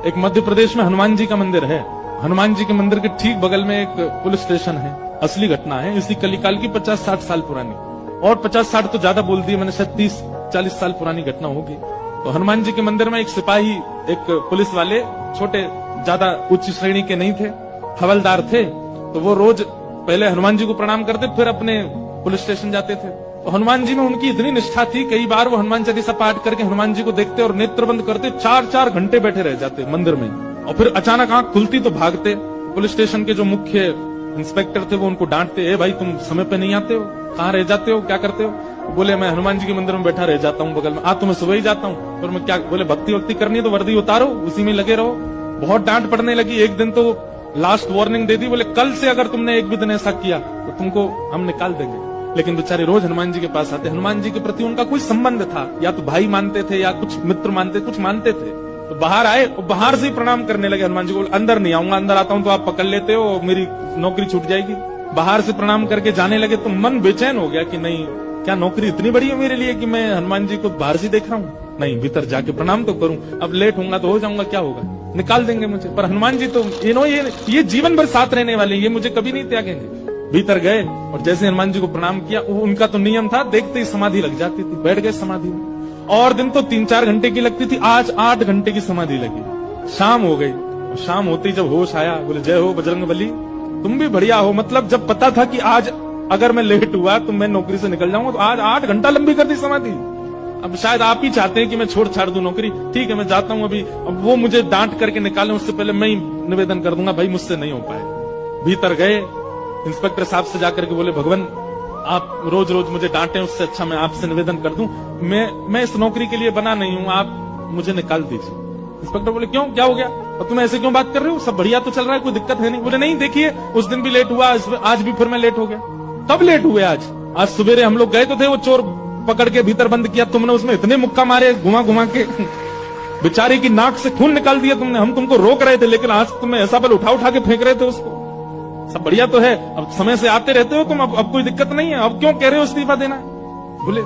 एक मध्य प्रदेश में हनुमान जी का मंदिर है। हनुमान जी के मंदिर के ठीक बगल में एक पुलिस स्टेशन है। असली घटना है, इसी कलिकाल की 50-60 साल पुरानी, और 50-60 तो ज्यादा बोल दिए मैंने, शायद 30-40 साल पुरानी घटना होगी। तो हनुमान जी के मंदिर में एक सिपाही, एक पुलिस वाले, छोटे, ज्यादा उच्च श्रेणी के नहीं थे, हवलदार थे। तो वो रोज पहले हनुमान जी को प्रणाम करते, फिर अपने पुलिस स्टेशन जाते थे। तो हनुमान जी में उनकी इतनी निष्ठा थी, कई बार वो हनुमान चालीसा पाठ करके हनुमान जी को देखते और नेत्र बंद करते, 4-4 घंटे बैठे रह जाते मंदिर में, और फिर अचानक आंख खुलती तो भागते। पुलिस स्टेशन के जो मुख्य इंस्पेक्टर थे वो उनको डांटते, ए भाई तुम समय पे नहीं आते हो, कहाँ रह जाते हो, क्या करते हो? बोले मैं हनुमान जी के मंदिर में बैठा रह जाता हूँ बगल में। तो मैं सुबह ही जाता हूँ, पर मैं क्या, बोले भक्ति वक्ति करनी है तो वर्दी उतारो, उसी में लगे रहो। बहुत डांट पड़ने लगी। एक दिन तो लास्ट वार्निंग दे दी, बोले कल से अगर तुमने एक भी दिन ऐसा किया तो तुमको हम निकाल देंगे। लेकिन बेचारे रोज हनुमान जी के पास आते। हनुमान जी के प्रति उनका कोई संबंध था, या तो भाई मानते थे या कुछ मित्र मानते, कुछ मानते थे। तो बाहर आए, बाहर से ही प्रणाम करने लगे हनुमान जी को। अंदर नहीं आऊंगा, अंदर आता हूं तो आप पकड़ लेते हो, मेरी नौकरी छूट जाएगी। बाहर से प्रणाम करके जाने लगे तो मन बेचैन हो गया कि नहीं, क्या नौकरी इतनी बड़ी है मेरे लिए कि मैं हनुमान जी को बाहर से देख रहा हूँ? नहीं, भीतर जाके प्रणाम तो करूं। अब लेट होऊंगा तो हो जाऊंगा, क्या होगा, निकाल देंगे मुझे। पर हनुमान जी तो ये जीवन भर साथ रहने वाले, ये मुझे कभी नहीं त्यागेंगे। भीतर गए और जैसे हनुमान जी को प्रणाम किया, उनका तो नियम था, देखते ही समाधि लग जाती थी, बैठ गए समाधि में। और दिन तो 3-4 घंटे की लगती थी, आज 8 घंटे की समाधि लगी। शाम हो गई, शाम होते ही जब होश आया, बोले जय हो बजरंगबली, तुम भी बढ़िया हो। मतलब जब पता था कि आज अगर मैं लेट हुआ तो मैं नौकरी से निकल जाऊंगा, तो आज 8 घंटा लंबी कर दी समाधि। अब शायद आप ही चाहते हैं कि मैं छोड़ छाड़ दूं नौकरी, ठीक है मैं जाता हूं अभी। अब वो मुझे डांट करके निकालें उससे पहले मैं ही निवेदन कर दूंगा, भाई मुझसे नहीं हो पाए। भीतर गए, इंस्पेक्टर साहब से जाकर के बोले भगवान आप रोज रोज मुझे डांटे, उससे अच्छा मैं आपसे निवेदन कर दूं, मैं इस नौकरी के लिए बना नहीं हूं, आप मुझे निकाल दीजिए। इंस्पेक्टर बोले क्यों, क्या हो गया, और तुम ऐसे क्यों बात कर रहे हो, सब बढ़िया तो चल रहा है, कोई दिक्कत है नहीं? बोले नहीं, देखिए उस दिन भी लेट हुआ, आज भी फिर मैं लेट हो गया। कब लेट हुए? आज सवेरे हम लोग गए तो थे, वो चोर पकड़ के भीतर बंद किया, तुमने उसमें इतने मुक्का मारे घुमा घुमा के, बेचारे की नाक से खून निकाल दिया तुमने। हम तुमको रोक रहे थे, लेकिन आज तुम ऐसा बल उठा उठा के फेंक रहे थे उसको। सब बढ़िया तो है, अब समय से आते रहते हो तुम, अब कोई दिक्कत नहीं है, अब क्यों कह रहे हो इस्तीफा देना है? बोले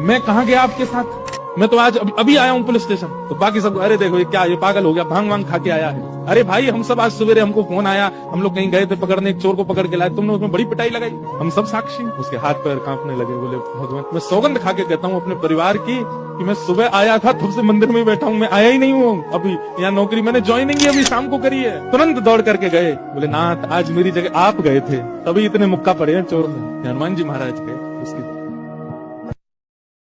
मैं कहाँ गया आपके साथ, मैं तो आज अभी आया हूँ पुलिस स्टेशन। तो बाकी सब अरे देखो ये क्या, ये पागल हो गया, भांग वांग खा के आया है। अरे भाई हम सब आज सवेरे हमको फोन आया, हम लोग कहीं गए थे पकड़ने, एक चोर को पकड़ के लाए, तुमने उसमें बड़ी पिटाई लगाई, हम सब साक्षी। उसके हाथ पैर कांपने लगे। बोले भगवान मैं सौगंध खा के कहता हूँ अपने परिवार की कि मैं सुबह आया था, तब से मंदिर में ही बैठा हूँ, मैं आया ही नहीं हूँ अभी, यहाँ नौकरी मैंने ज्वाइनिंग ही अभी शाम को करी है। तुरंत दौड़ करके गए, बोले नाथ आज मेरी जगह आप गए थे, तभी इतने मुक्का पड़े हैं चोर में। हनुमान जी महाराज गए।